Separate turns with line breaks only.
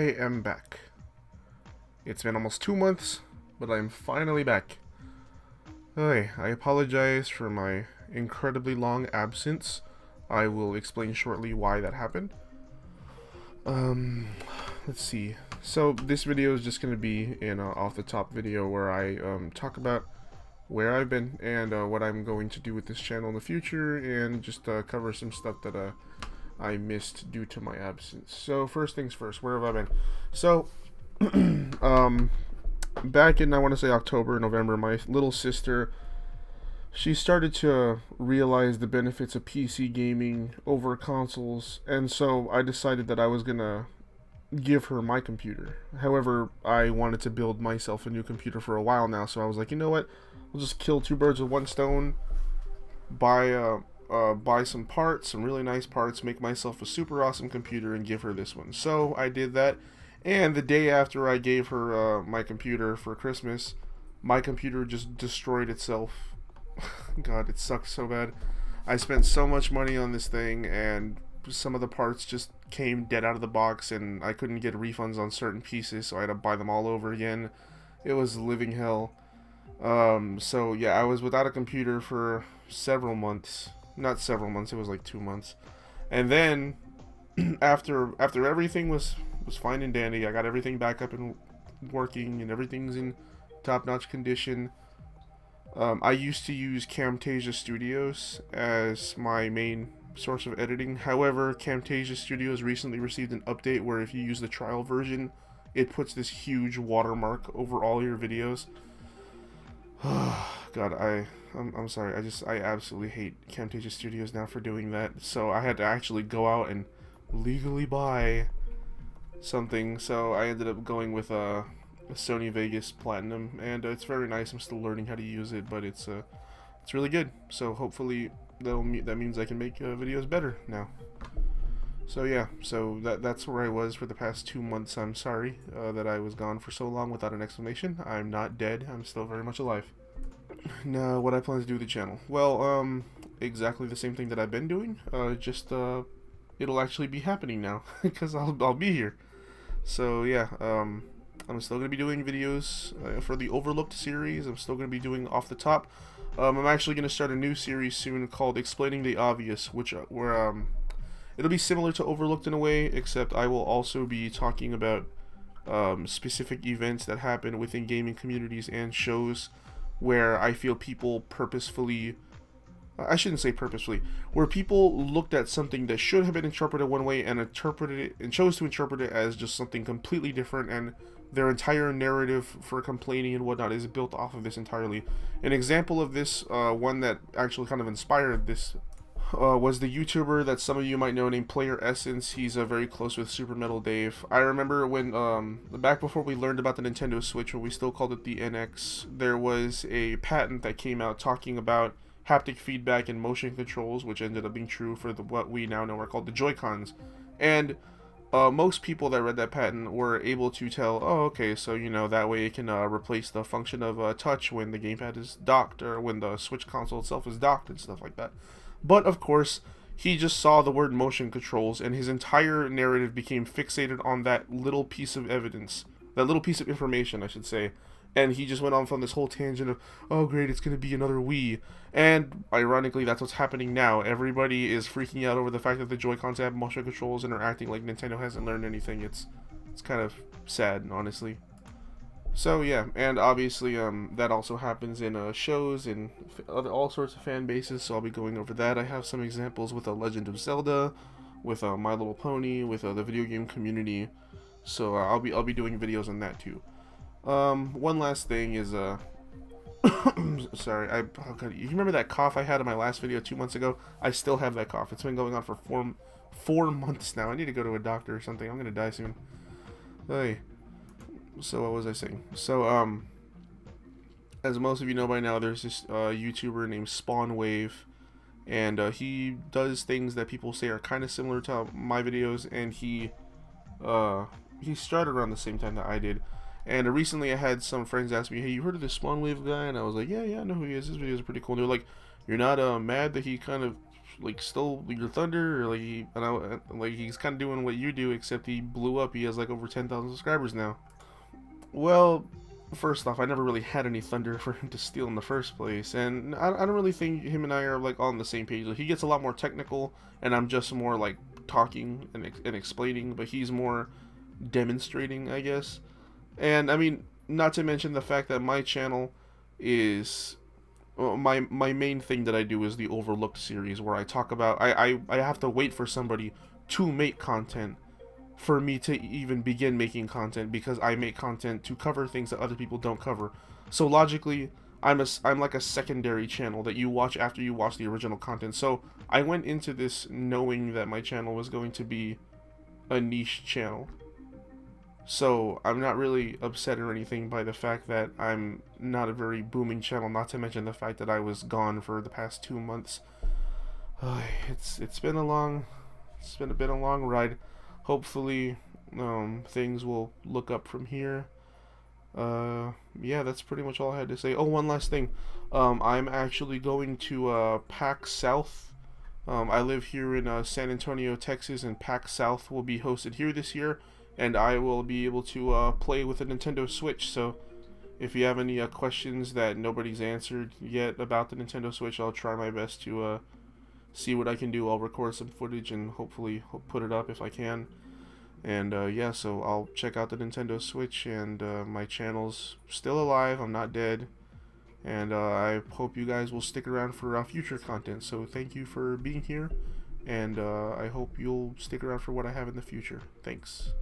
I am back. It's been almost 2 months, but I'm finally back. Hey, I apologize for my incredibly long absence. I will explain shortly why that happened. Um, let's see. So this video is just going to be an off-the-top video where I talk about where I've been and what I'm going to do with this channel in the future, and just cover some stuff that I missed due to my absence. So first things first, where have I been? So back in, I want to say, October, November, my little sister, she started to realize the benefits of PC gaming over consoles, and so I decided that I was gonna give her my computer. However, I wanted to build myself a new computer for a while now, so I was like, you know what? I'll just kill two birds with one stone. Buy some parts, some really nice parts, make myself a super awesome computer, and give her this one. So I did that, and the day after I gave her my computer for Christmas, my computer just destroyed itself. God, it sucks so bad. I spent so much money on this thing, and some of the parts just came dead out of the box, and I couldn't get refunds on certain pieces, so I had to buy them all over again. It was living hell. So yeah, I was without a computer for several months. Not several months, it was like 2 months. And then after everything was fine and dandy, I got everything back up and working, and everything's in top-notch condition. I used to use Camtasia Studios as my main source of editing. However, Camtasia Studios recently received an update where if you use the trial version, it puts this huge watermark over all your videos. God, I'm sorry. I absolutely hate Camtasia Studios now for doing that. So I had to actually go out and legally buy something. So I ended up going with a Sony Vegas Platinum, and it's very nice. I'm still learning how to use it, but it's really good. So hopefully that means I can make videos better now. So yeah, so that's where I was for the past 2 months. I'm sorry that I was gone for so long without an explanation. I'm not dead. I'm still very much alive. Now, what I plan to do with the channel? Well, exactly the same thing that I've been doing. Just it'll actually be happening now because I'll be here. So yeah, I'm still gonna be doing videos for the Overlooked series. I'm still gonna be doing Off the Top. I'm actually gonna start a new series soon called Explaining the Obvious, which where it'll be similar to Overlooked in a way, except I will also be talking about specific events that happen within gaming communities and shows where I feel people purposefully, I shouldn't say purposefully, where people looked at something that should have been interpreted one way and interpreted it and chose to interpret it as just something completely different, and their entire narrative for complaining and whatnot is built off of this entirely. An example of this, one that actually kind of inspired this, was the YouTuber that some of you might know named Player Essence. He's very close with Super Metal Dave. I remember when, back before we learned about the Nintendo Switch, when we still called it the NX, there was a patent that came out talking about haptic feedback and motion controls, which ended up being true for what we now know are called the Joy-Cons. And most people that read that patent were able to tell, oh, okay, so, you know, that way it can replace the function of touch when the gamepad is docked, or when the Switch console itself is docked and stuff like that. But, of course, he just saw the word motion controls, and his entire narrative became fixated on that little piece of evidence. That little piece of information, I should say. And he just went on from this whole tangent of, oh great, it's going to be another Wii. And, ironically, that's what's happening now. Everybody is freaking out over the fact that the Joy-Cons have motion controls and are acting like Nintendo hasn't learned anything. It's kind of sad, honestly. So yeah, and obviously that also happens in shows and all sorts of fan bases, so I'll be going over that. I have some examples with The Legend of Zelda, with My Little Pony, with the video game community, so I'll be doing videos on that too. One last thing is sorry, oh God, you remember that cough I had in my last video 2 months ago? I still have that cough. It's been going on for four months now. I need to go to a doctor or something. I'm gonna die soon. Hey. So what was I saying? So as most of you know by now, there's this YouTuber named Spawnwave, and he does things that people say are kind of similar to my videos, and he started around the same time that I did. And recently I had some friends ask me, hey, you heard of this Spawnwave guy? And I was like, yeah, I know who he is. His videos are pretty cool. And they're like, you're not mad that he kind of like stole your thunder, or like like he's kind of doing what you do, except he blew up. He has like over 10,000 subscribers now. Well, first off, I never really had any thunder for him to steal in the first place, and I don't really think him and I are like on the same page. Like, he gets a lot more technical, and I'm just more like talking and explaining, but he's more demonstrating, I guess. And I mean, not to mention the fact that my channel is well, my main thing that I do is the Overlooked series, where I talk about I have to wait for somebody to make content for me to even begin making content, because I make content to cover things that other people don't cover. So logically, I'm like a secondary channel that you watch after you watch the original content. So I went into this knowing that my channel was going to be a niche channel. So I'm not really upset or anything by the fact that I'm not a very booming channel, not to mention the fact that I was gone for the past 2 months. It's been a bit a long ride. Hopefully things will look up from here. Yeah, that's pretty much all I had to say. Oh, one last thing. I'm actually going to PAX South. I live here in San Antonio, Texas, and PAX South will be hosted here this year, and I will be able to play with a Nintendo Switch. So if you have any questions that nobody's answered yet about the Nintendo Switch, I'll try my best to see what I can do. I'll record some footage and hopefully put it up if I can. And yeah, so I'll check out the Nintendo Switch, and my channel's still alive. I'm not dead. And I hope you guys will stick around for future content. So thank you for being here, and I hope you'll stick around for what I have in the future. Thanks.